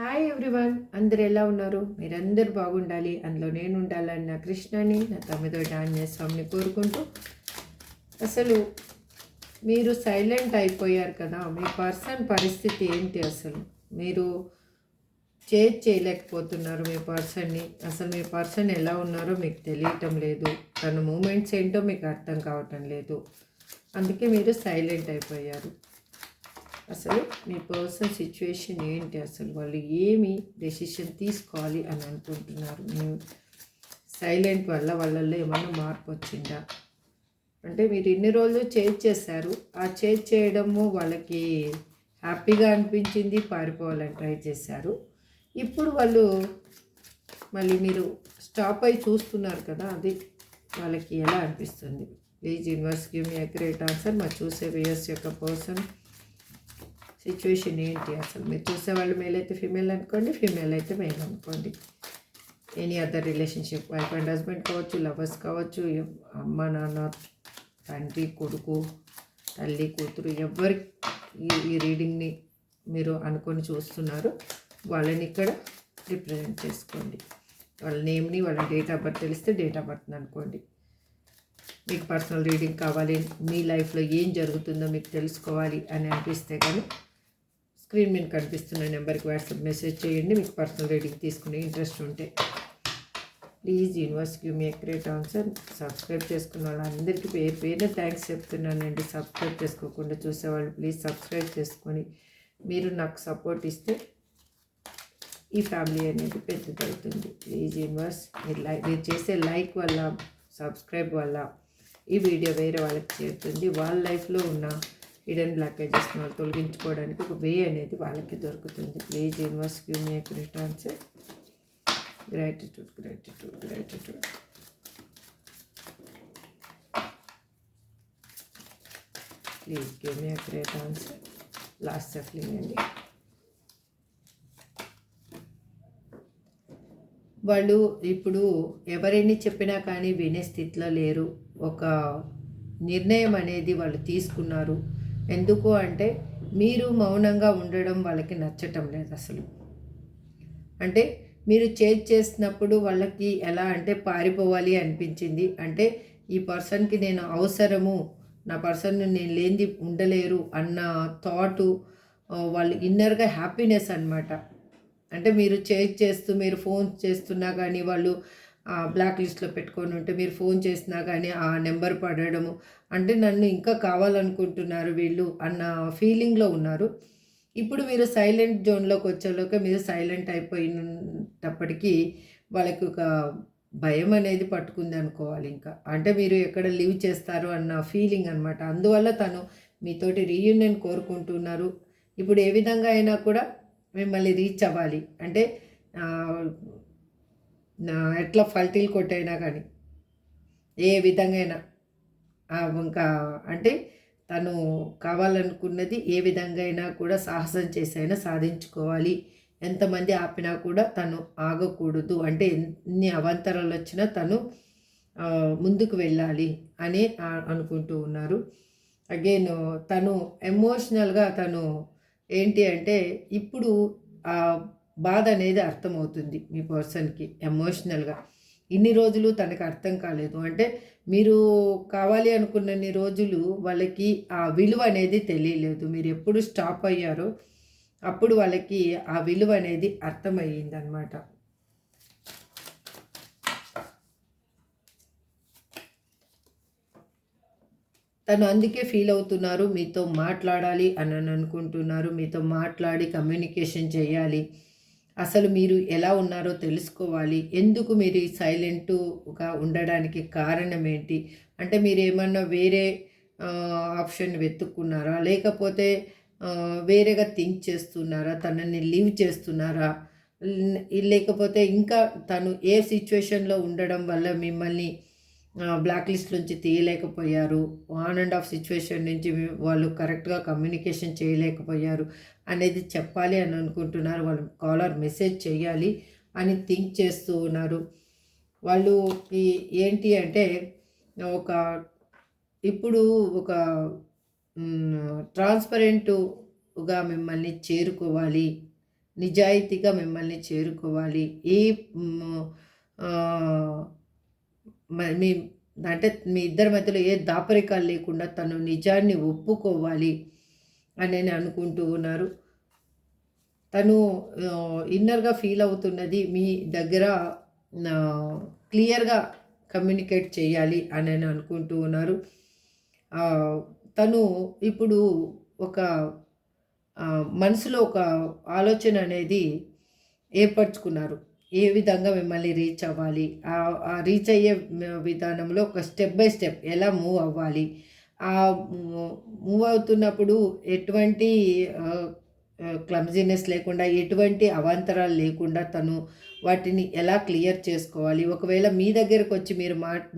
Hi everyone, అందరు ఎలా ఉన్నారు? మీరందరూ బాగుండాలి, అందులో నేను ఉండాలని నా కృష్ణని, నా తమ్మిదో ఆంజనేయ స్వామిని కోరుకుంటూ, అసలు మీరు సైలెంట్ అయిపోయారు కదా, మీ పర్సన్ పరిస్థితి ఏంటి? అసలు మీరు చేంజ్ చేయలేకపోతున్నారు మీ పర్సన్ని. అసలు మీ పర్సన్ ఎలా ఉన్నారో మీకు తెలియటం లేదు, తన మూమెంట్స్ ఏంటో మీకు అర్థం కావటం లేదు, అందుకే మీరు సైలెంట్ అయిపోయారు. అసలు మీ పర్సన్ సిచ్యువేషన్ ఏంటి? అసలు వాళ్ళు ఏమి డెసిషన్ తీసుకోవాలి అని అనుకుంటున్నారు? మీ సైలెంట్ వల్ల వాళ్ళల్లో ఏమన్నా మార్పు వచ్చిందా? అంటే మీరు ఇన్ని రోజులు చేంజ్ చేశారు, ఆ చేంజ్ చేయడము వాళ్ళకి హ్యాపీగా అనిపించింది, పారిపోవాలని ట్రై చేశారు. ఇప్పుడు వాళ్ళు మళ్ళీ మీరు స్టాప్ అయి చూస్తున్నారు కదా, అది వాళ్ళకి ఎలా అనిపిస్తుంది? Please universe give me accurate answer. మరి చూసే వ్యూయర్స్ యొక్క పర్సన్ సిచ్యువేషన్ ఏంటి? అసలు మీరు చూసేవాళ్ళు మేల్ అయితే ఫీమేల్ అనుకోండి, ఫీమేల్ అయితే మేల్ అనుకోండి. Any other relationship, wife and husband కావచ్చు, లవర్స్ కావచ్చు, అమ్మ నాన్న, తండ్రి కొడుకు, తల్లి కూతురు, ఎవరి ఈ రీడింగ్ని మీరు అనుకొని చూస్తున్నారు వాళ్ళని ఇక్కడ రిప్రజెంట్ చేసుకోండి. వాళ్ళ నేమ్ని, వాళ్ళ డేట్ ఆఫ్ బర్త్ తెలిస్తే డేట్ ఆఫ్ బర్త్ని అనుకోండి. మీకు పర్సనల్ రీడింగ్ కావాలి, మీ లైఫ్లో ఏం జరుగుతుందో మీకు తెలుసుకోవాలి అని అనిపిస్తే కానీ స్క్రీన్ మీద కనిపిస్తున్న నెంబర్కి వాట్సాప్ మెసేజ్ చేయండి, మీకు పర్సనల్ రీడింగ్ తీసుకునే ఇంట్రెస్ట్ ఉంటే. Please universe give me accurate answer. Subscribe చేసుకున్న వాళ్ళందరికీ పేరు పేరున థ్యాంక్స్ చెప్తున్నానండి. సబ్స్క్రైబ్ చేసుకోకుండా చూసేవాళ్ళు ప్లీజ్ సబ్స్క్రైబ్ చేసుకొని మీరు నాకు సపోర్ట్ ఇస్తే ఈ ఫ్యామిలీ అనేది పెద్దదవుతుంది. ప్లీజ్ యూనివర్స్, మీరు చేసే లైక్ వల్ల, సబ్స్క్రైబ్ వల్ల ఈ వీడియో వేరే వాళ్ళకి చేరుతుంది. వాళ్ళ లైఫ్లో ఉన్న హిడెన్ బ్లాకేజెస్ తొలగించుకోవడానికి ఒక వే అనేది వాళ్ళకి దొరుకుతుంది. Please universe give me accurate answer. Gratitude, gratitude, gratitude. Please give me accurate answer. Last shuffling అండి. వాళ్ళు ఇప్పుడు ఎవరైనా చెప్పినా కానీ వినే స్థితిలో లేరు. ఒక నిర్ణయం అనేది వాళ్ళు తీసుకున్నారు. ఎందుకు అంటే మీరు మౌనంగా ఉండడం వాళ్ళకి నచ్చటం లేదు అసలు. అంటే మీరు చేంజ్ చేసినప్పుడు వాళ్ళకి ఎలా అంటే పారిపోవాలి అనిపించింది. అంటే ఈ పర్సన్కి నేను అవసరము, నా పర్సన్ నేను లేనిది ఉండలేరు అన్న థాటు వాళ్ళు ఇన్నర్గా హ్యాపీనెస్ అనమాట. అంటే మీరు చేంజ్ చేస్తూ మీరు ఫోన్ చేస్తున్నా కానీ వాళ్ళు బ్లాక్ లిస్ట్లో పెట్టుకొని ఉంటే మీరు ఫోన్ చేసినా కానీ ఆ నెంబర్ పడడము, అంటే నన్ను ఇంకా కావాలనుకుంటున్నారు వీళ్ళు అన్న ఫీలింగ్లో ఉన్నారు. ఇప్పుడు మీరు సైలెంట్ జోన్లోకి వచ్చేలోకి మీరు సైలెంట్ అయిపోయినప్పటికీ వాళ్ళకి ఒక భయం అనేది పట్టుకుంది అనుకోవాలి. ఇంకా అంటే మీరు ఎక్కడ లీవ్ చేస్తారు అన్న ఫీలింగ్ అనమాట. అందువల్ల తను మీతోటి రీయూనియన్ కోరుకుంటున్నారు. ఇప్పుడు ఏ విధంగా అయినా కూడా మిమ్మల్ని రీచ్ అవ్వాలి అంటే ఎట్లా ఫల్టీలు కొట్టైనా కానీ ఏ విధంగా అయినా ఇంకా అంటే తను కావాలనుకున్నది ఏ విధంగా అయినా కూడా సాహసం చేసైనా సాధించుకోవాలి. ఎంతమంది ఆపినా కూడా తను ఆగకూడదు. అంటే ఎన్ని అవాంతరాలు వచ్చినా తను ముందుకు వెళ్ళాలి అని అనుకుంటూ ఉన్నారు. అగైన్ తను ఎమోషనల్గా తను ఏంటి అంటే ఇప్పుడు ఆ బాధ అనేది అర్థమవుతుంది మీ పర్సన్కి ఎమోషనల్గా. ఇన్ని రోజులు తనకు అర్థం కాలేదు. అంటే మీరు కావాలి అనుకున్నన్ని రోజులు వాళ్ళకి ఆ విలువ అనేది తెలియలేదు. మీరు ఎప్పుడు స్టాప్ అయ్యారో అప్పుడు వాళ్ళకి ఆ విలువ అనేది అర్థమయ్యిందనమాట. తను అందుకే ఫీల్ అవుతున్నారు, మీతో మాట్లాడాలి అని అనుకుంటున్నారు. మీతో మాట్లాడి కమ్యూనికేషన్ చేయాలి. అసలు మీరు ఎలా ఉన్నారో తెలుసుకోవాలి. ఎందుకు మీరు ఈ సైలెంటుగా ఉండడానికి కారణం ఏంటి? అంటే మీరు ఏమన్నా వేరే ఆప్షన్ వెతుక్కున్నారా? లేకపోతే వేరేగా థింక్ చేస్తున్నారా? తనని లీవ్ చేస్తున్నారా? లేకపోతే ఇంకా తను ఏ సిచ్యువేషన్లో ఉండడం వల్ల మిమ్మల్ని బ్లాక్ లిస్ట్ నుంచి తీయలేకపోయారు, ఆన్ అండ్ ఆఫ్ సిచ్యువేషన్ నుంచి వాళ్ళు కరెక్ట్గా కమ్యూనికేషన్ చేయలేకపోయారు అనేది చెప్పాలి అని అనుకుంటున్నారు. వాళ్ళు కాలర్ మెసేజ్ చేయాలి అని థింక్ చేస్తూ ఉన్నారు. వాళ్ళు ఏంటి అంటే ఒక ఇప్పుడు ఒక ట్రాన్స్పరెంటుగా మిమ్మల్ని చేరుకోవాలి నిజాయితీగా మిమ్మల్ని చేరుకోవాలి. ఏ హ్మ్, ఆహ్, మీ అంటే మీ ఇద్దరి మధ్యలో ఏ దాపరికాలు లేకుండా తను నిజాన్ని ఒప్పుకోవాలి అని అనుకుంటూ ఉన్నారు. తను ఇన్నర్‌గా ఫీల్ అవుతున్నది మీ దగ్గర క్లియర్‌గా కమ్యూనికేట్ చేయాలి అని అనుకుంటూ ఉన్నారు. ఆహ్, తను ఇప్పుడు ఒక మనసులో ఒక ఆలోచన అనేది ఏర్పరచుకున్నారు. ఏ విధంగా మిమ్మల్ని రీచ్ అవ్వాలి? ఆ రీచ్ అయ్యే విధానంలో ఒక స్టెప్ బై స్టెప్ ఎలా మూవ్ అవ్వాలి? మూవ్ అవుతున్నప్పుడు ఎటువంటి ఆహ్, క్లమ్జీనెస్ లేకుండా, ఎటువంటి అవాంతరాలు లేకుండా తను వాటిని ఎలా క్లియర్ చేసుకోవాలి? ఒకవేళ మీ దగ్గరకొచ్చి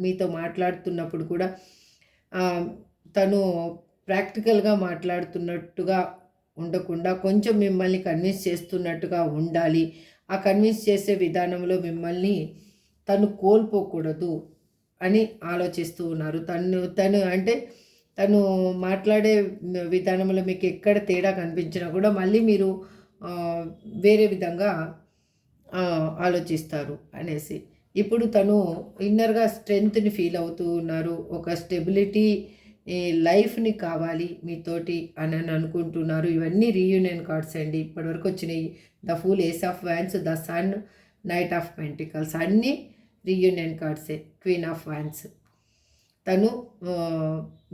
మీతో మాట్లాడుతున్నప్పుడు కూడా ఆహ్, తను ప్రాక్టికల్‌గా మాట్లాడుతున్నట్టుగా ఉండకుండా కొంచెం మిమ్మల్ని కన్విన్స్ చేస్తున్నట్టుగా ఉండాలి. ఆ కన్విన్స్ చేసే విధానంలో మిమ్మల్ని తను కోల్పోకూడదు అని ఆలోచిస్తూ ఉన్నారు. తను అంటే తను మాట్లాడే విధానంలో మీకు ఎక్కడ తేడా కనిపించినా కూడా మళ్ళీ మీరు ఆహ్, వేరే విధంగా ఆలోచిస్తారు అనేసి. ఇప్పుడు తను ఇన్నర్‌గా స్ట్రెంగ్త్‌ని ఫీల్ అవుతూ ఉన్నారు. ఒక స్టెబిలిటీ ఈ లైఫ్‌ని కావాలి మీతోటి అని అనుకుంటున్నారు. ఇవన్నీ రీయూనియన్ కార్డ్స్ అండి. ఇప్పటివరకు వచ్చినయి. The fool, ace of wands, the sun, knight of pentacles అన్నీ రీయూనియన్ కార్డ్సే. Queen of wands. తను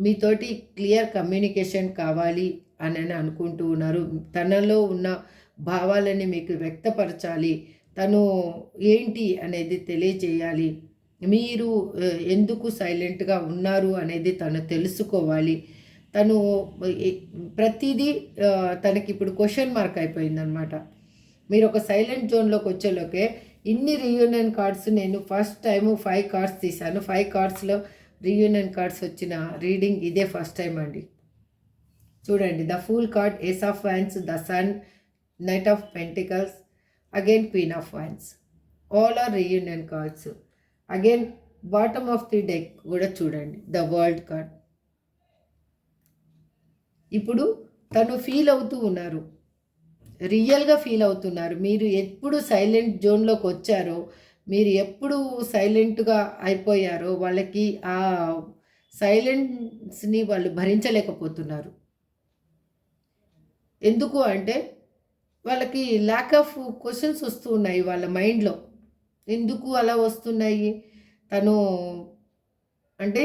మీతోటి క్లియర్ కమ్యూనికేషన్ కావాలి అని అనుకుంటూ ఉన్నారు. తనలో ఉన్న భావాలని మీకు వ్యక్తపరచాలి. తను ఏంటి అనేది తెలియజేయాలి. మీరు ఎందుకు సైలెంట్‌గా ఉన్నారు అనేది తను తెలుసుకోవాలి. తను ఎ ప్రతీదీ తనకిప్పుడు క్వెషన్ మార్క్ అయిపోయిందనమాట. మీరొక సైలెంట్ జోన్‌లోకొచ్చేలోకే ఇన్ని రీయూనియన్ కార్డ్స్ నేను ఫస్ట్ టైము 5 కార్డ్స్ తీశాను. 5 కార్డ్స్‌లో రీయూనియన్ కార్డ్స్ వచ్చిన రీడింగ్ ఇదే ఫస్ట్ టైం అండి. చూడండి, the fool card, ace of wands, the sun, knight of pentacles, again queen of wands. All are reunion cards. Again bottom of the deck కూడా చూడండి, the world card. ఇప్పుడు తను feel అవుతూ ఉన్నారు. రియల్‌గా ఫీల్ అవుతున్నారు. మీరు ఎప్పుడు సైలెంట్ జోన్‌లోకి వచ్చారో, మీరు ఎప్పుడు సైలెంట్‌గా అయిపోయారో వాళ్ళకి ఆ సైలెన్స్‌ని వాళ్ళు భరించలేకపోతున్నారు. ఎందుకు అంటే వాళ్ళకి ల్యాక్ ఆఫ్ క్వెషన్స్ వస్తూ ఉన్నాయి వాళ్ళ మైండ్‌లో. ఎందుకు అలా వస్తున్నాయి? తను అంటే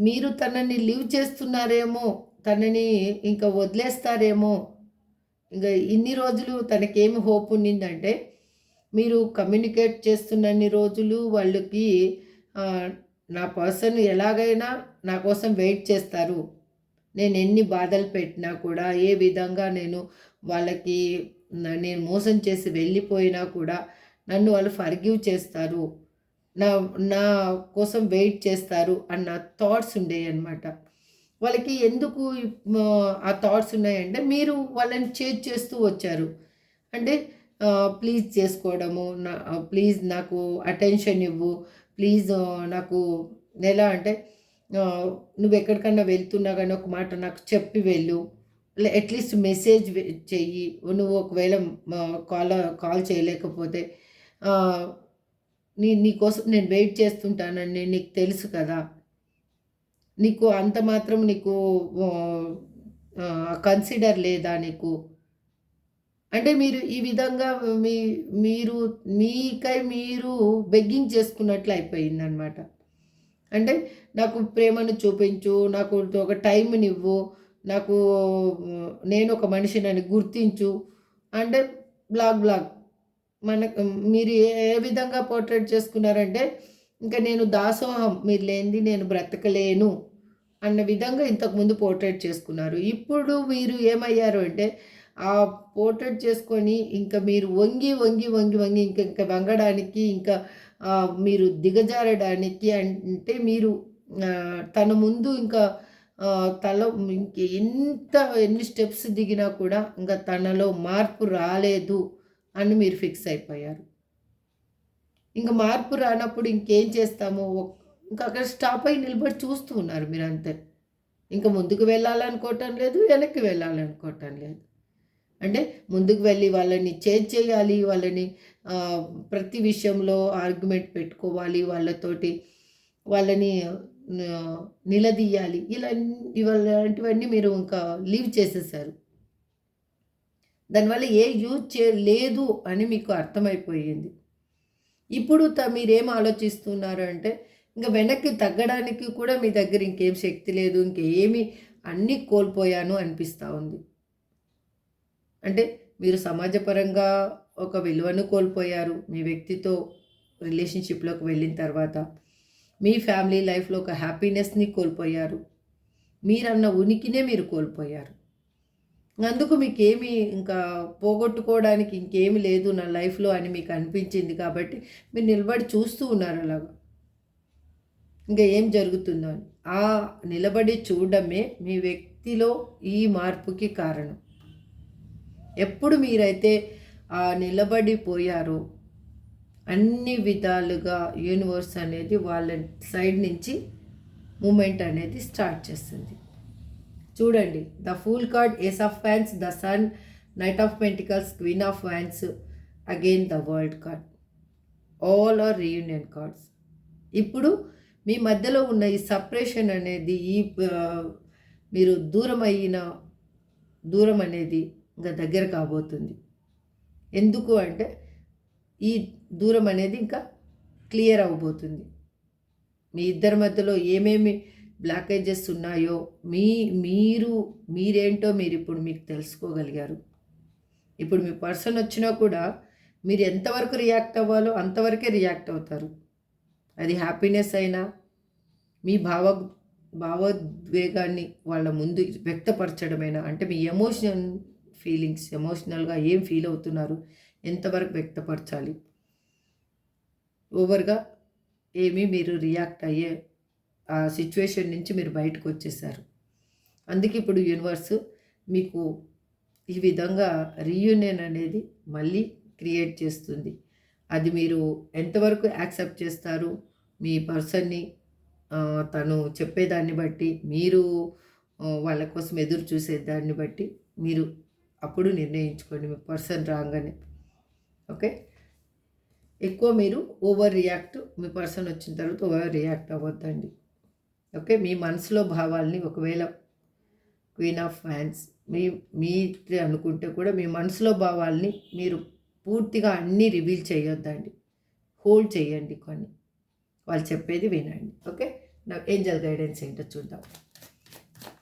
మీరు తనని లీవ్ చేస్తున్నారేమో, తనని ఇంక వదిలేస్తారేమో. ఇంక ఇన్ని రోజులు తనకేమి హోప్ ఉండిందంటే, మీరు కమ్యూనికేట్ చేస్తున్నన్ని రోజులు వాళ్ళకి ఆహ్, నా పర్సన్ ఎలాగైనా నా కోసం వెయిట్ చేస్తారు. నేనెన్ని బాధలు పెట్టినా కూడా, ఏ విధంగా వాళ్ళకి నేను మోసం చేసి వెళ్ళిపోయినా కూడా, నన్ను వాళ్ళు ఫర్‌గివ్ చేస్తారు. నా నా కోసం వెయిట్ చేస్తారు అన్న థాట్స్ ఉండేయన్నమాట. వాళ్ళకి ఎందుకు ఆ థాట్స్ ఉన్నాయంటే, మీరు వాళ్ళని చేజ్ చేస్తూ వచ్చారు. అంటే ప్లీజ్ చేసుకోవడము, ప్లీజ్ నాకు అటెన్షన్ ఇవ్వు, ప్లీజ్ నాకు ఎలా అంటే నువ్వెక్కడికన్నా వెళ్తున్నా గానీ ఒక మాట నాకు చెప్పి వెళ్ళు. అట్‌లీస్ట్ మెసేజ్ చెయ్యి. నువ్వు ఒకవేళ కాల్ చేయలేకపోతే ఆహ్, నీకోసం నేను వెయిట్ చేస్తుంటానని నీకు తెలుసు కదా! నీకు అంత మాత్రం నీకు ఆహ్, కన్సిడర్ లేదా నీకు? అంటే మీరు ఈ విధంగా మీ మీరు మీకై మీరు బెగ్గింగ్ చేసుకున్నట్లు అయిపోయిందనమాట. అంటే నాకు ప్రేమను చూపించు, నాకు ఒక టైమ్‌నివ్వు, నాకు నేను ఒక మనిషినని గుర్తించు అంటే బ్లాక్. మీరు ఏ విధంగా పోర్ట్రేట్ చేసుకున్నారంటే, ఇంక నేను దాసోహం, మీరు లేనిది నేను బ్రతకలేను అన్న విధంగా ఇంతకుముందు పోర్ట్రేట్ చేసుకున్నారు. ఇప్పుడు మీరు ఏమయ్యారు అంటే, ఆ పోర్ట్రేట్ చేసుకొని ఇంక మీరు వంగి ఇంక వంగడానికి ఇంకా మీరు దిగజారడానికి అంటే మీరు తన ముందు ఇంకా తల ఇంక ఎన్ని స్టెప్స్ దిగినా కూడా ఇంక తనలో మార్పు రాలేదు అని మీరు ఫిక్స్ అయిపోయారు. ఇంక మార్పు రానప్పుడు ఇంకేం చేస్తాము? ఇంక అక్కడ స్టాప్ అయ్యి నిలబడి చూస్తూ ఉన్నారు మీరంతే. ఇంక ముందుకు వెళ్ళాలనుకోవటం లేదు, వెనక్కి వెళ్ళాలనుకోవటం లేదు. అంటే ముందుకు వెళ్ళి వాళ్ళని చేంజ్ చేయాలి, వాళ్ళని ప్రతి విషయంలో ఆర్గ్యుమెంట్ పెట్టుకోవాలి వాళ్ళతోటి, వాళ్ళని నిలదీయాలి. ఇలాంటివన్నీ మీరు ఇంకా లీవ్ చేసేసారు. దానివల్ల ఏ యూజ్ లేదు అని మీకు అర్థమైపోయింది. ఇప్పుడు మీరేం ఆలోచిస్తున్నారు అంటే, ఇంకా వెనక్కి తగ్గడానికి కూడా మీ దగ్గర ఇంకేం శక్తి లేదు, ఇంకేమి అన్నీ కోల్పోయాను అనిపిస్తూ ఉంది. అంటే మీరు సమాజపరంగా ఒక విలువను కోల్పోయారు మీ వ్యక్తితో రిలేషన్షిప్లోకి వెళ్ళిన తర్వాత. మీ ఫ్యామిలీ లైఫ్లో ఒక హ్యాపీనెస్ని కోల్పోయారు. మీరన్న ఉనికినే మీరు కోల్పోయారు. అందుకు మీకేమి ఇంకా పోగొట్టుకోవడానికి ఇంకేమి లేదు నా లైఫ్లో అని మీకు అనిపించింది కాబట్టి మీరు నిలబడి చూస్తూ ఉన్నారు అలాగా. ఇంకా ఏం జరుగుతుందో అని. ఆ నిలబడి చూడడమే మీ వ్యక్తిలో ఈ మార్పుకి కారణం. ఎప్పుడు మీరైతే నిలబడిపోయారో అన్ని విధాలుగా యూనివర్స్ అనేది వాళ్ళ సైడ్ నుంచి మూమెంట్ అనేది స్టార్ట్ చేస్తుంది. చూడండి, the fool card, ace of ఫ్యాన్స్, the sun, knight of pentacles, queen of wands, again the world card. All are reunion cards. ఇప్పుడు మీ మధ్యలో ఉన్న ఈ సపరేషన్ అనేది, మీరు దూరం అనేది ఇంకా దగ్గర కాబోతుంది. ఎందుకు అంటే ఈ దూరం అనేది ఇంకా క్లియర్ అవ్వబోతుంది. మీ ఇద్దరి మధ్యలో ఏమేమి బ్లాకేజెస్ ఉన్నాయో మీరేంటో మీరు ఇప్పుడు మీకు తెలుసుకోగలిగారు. ఇప్పుడు మీ పర్సన్ వచ్చినా కూడా మీరు ఎంతవరకు రియాక్ట్ అవ్వాలో అంతవరకే రియాక్ట్ అవుతారు. అది హ్యాపీనెస్ అయినా, మీ భావోద్వేగాన్ని వాళ్ళ ముందు వ్యక్తపరచడమైనా, అంటే మీ ఫీలింగ్స్, ఎమోషనల్గా ఏం ఫీల్ అవుతున్నారు, ఎంతవరకు వ్యక్తపరచాలి. ఓవర్గా మీరు రియాక్ట్ అయ్యే ఆ సిచ్యువేషన్ నుంచి మీరు బయటకు వచ్చేసారు. అందుకే ఇప్పుడు యూనివర్స్ మీకు ఈ విధంగా రీయూనియన్ అనేది మళ్ళీ క్రియేట్ చేస్తుంది. అది మీరు ఎంతవరకు యాక్సెప్ట్ చేస్తారు, మీ పర్సన్ని తను చెప్పేదాన్ని బట్టి, మీరు వాళ్ళ కోసం ఎదురు చూసేదాన్ని బట్టి మీరు అప్పుడు నిర్ణయించుకోండి మీ పర్సన్ రాగానే. ఓకే, ఎక్కువ మీరు ఓవర్ రియాక్ట్, మీ పర్సన్ వచ్చిన తర్వాత ఓవర్ రియాక్ట్ అవ్వద్దండి. ఓకే, మీ మనసులో భావాల్ని ఒకవేళ క్వీన్ ఆఫ్ హ్యాండ్స్ మీరు అనుకుంటే కూడా మీ మనసులో భావాల్ని మీరు పూర్తిగా అన్నీ రివీల్ చేయొద్దండి. హోల్డ్ చేయండి, కొన్ని వాళ్ళు చెప్పేది వినండి. ఓకే, నా ఏంజల్ గైడెన్స్ ఏంటో చూద్దాం.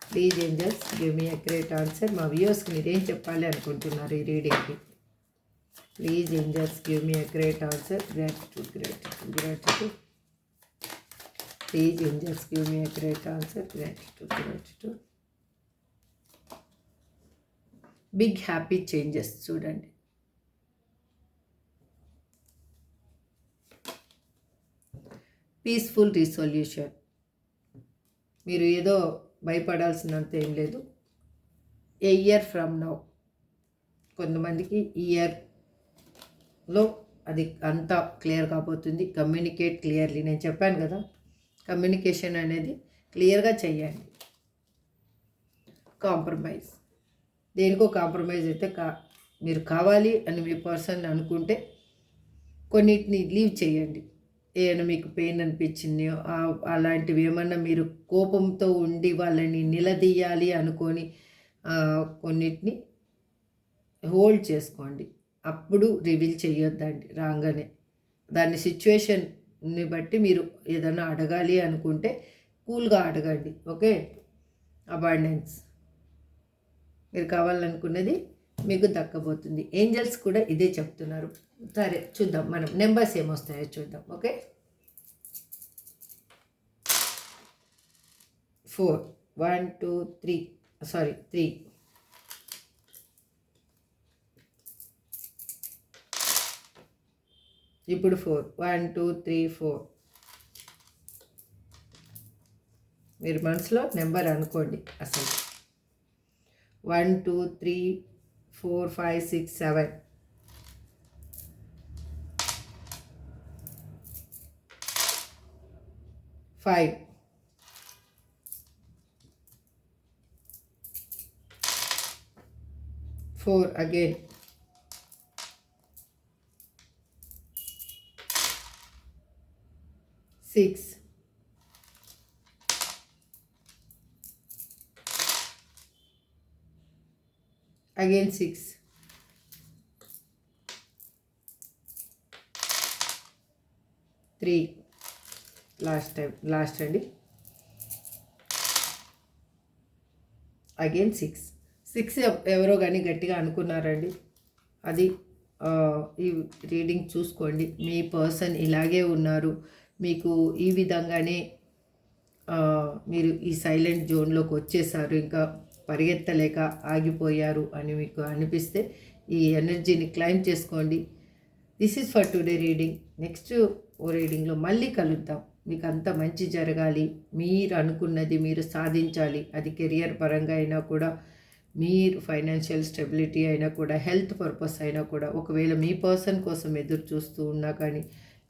Please angels give me a great answer. మా వ్యూవర్స్కి మీరేం చెప్పాలి అనుకుంటున్నారు ఈ రీడింగ్కి? Please angels give me a great answer. Gratitude. Please angels give me a great answer. Gratitude. Big happy changes చూడండి. Peaceful resolution. మీరు ఏదో భయపడాల్సినంత ఏం లేదు. ఏ ఇయర్ ఫ్రమ్ నౌ, కొంతమందికి ఈ ఇయర్లో అది అంతా క్లియర్ కాబోతుంది. Communicate clearly. నేను చెప్పాను కదా, కమ్యూనికేషన్ అనేది క్లియర్గా చెయ్యండి. కాంప్రమైజ్, దేనికో కాంప్రమైజ్ అయితే మీరు కావాలి అని మీ పర్సన్ అనుకుంటే కొన్నిటిని లీవ్ చేయండి. ఏమైనా మీకు పెయిన్ అనిపించింది, అలాంటివి ఏమన్నా మీరు కోపంతో ఉండి వాళ్ళని నిలదీయాలి అనుకొని కొన్నిటిని హోల్డ్ చేసుకోండి. అప్పుడు రివీల్ చేయొద్దండి రాగానే. దాని సిచ్యువేషన్ని బట్టి మీరు ఏదైనా అడగాలి అనుకుంటే కూల్గా అడగండి. ఓకే, అబాండెన్స్, మీరు కావాలనుకున్నది మీకు దక్కబోతుంది. ఏంజల్స్ కూడా ఇదే చెప్తున్నారు. సరే చూద్దాం, మనం నెంబర్స్ ఏమొస్తాయో చూద్దాం. ఓకే, 4 1 2 3 3. ఇప్పుడు 4 1 2 3 4. మీరు మనసులో నెంబర్ అనుకోండి. అసలు 1 2 3 4 5 6 7. 5. 4 4 again, 6, again 6, 3, last అండి, అగైన్ 6 ఎవరో కానీ గట్టిగా అనుకున్నారండి. అది ఈ రీడింగ్ చూసుకోండి. మీ పర్సన్ ఇలాగే ఉన్నారు, మీకు ఈ విధంగానే మీరు ఈ సైలెంట్ జోన్లోకి వచ్చేసారు, ఇంకా పరిగెత్తలేక ఆగిపోయారు అని మీకు అనిపిస్తే ఈ ఎనర్జీని క్లైమ్ చేసుకోండి. This is for today reading. Next రీడింగ్లో మళ్ళీ కలుద్దాం. మీకు అంత మంచి జరగాలి, మీరు అనుకున్నది మీరు సాధించాలి. అది కెరియర్ పరంగా అయినా కూడా, మీరు ఫైనాన్షియల్ స్టెబిలిటీ అయినా కూడా, హెల్త్ పర్పస్ అయినా కూడా, ఒకవేళ మీ పర్సన్ కోసం ఎదురు చూస్తూ ఉన్నా కానీ,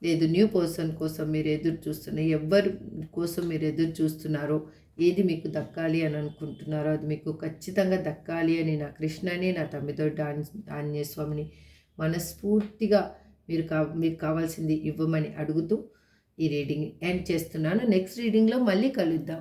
లేదు న్యూ పర్సన్ కోసం మీరు ఎదురు చూస్తున్న, ఎవరి కోసం మీరు ఎదురు చూస్తున్నారో, ఏది మీకు దక్కాలి అని అనుకుంటున్నారో అది మీకు ఖచ్చితంగా దక్కాలి అని నా కృష్ణని, నా తమ్మిదొడ్డి ఆంజనేయ స్వామిని మనస్ఫూర్తిగా మీకు కావాల్సింది ఇవ్వమని అడుగుతూ ఈ రీడింగ్ ఎండ్ చేస్తున్నాను. నెక్స్ట్ రీడింగ్లో మళ్ళీ కలుద్దాం.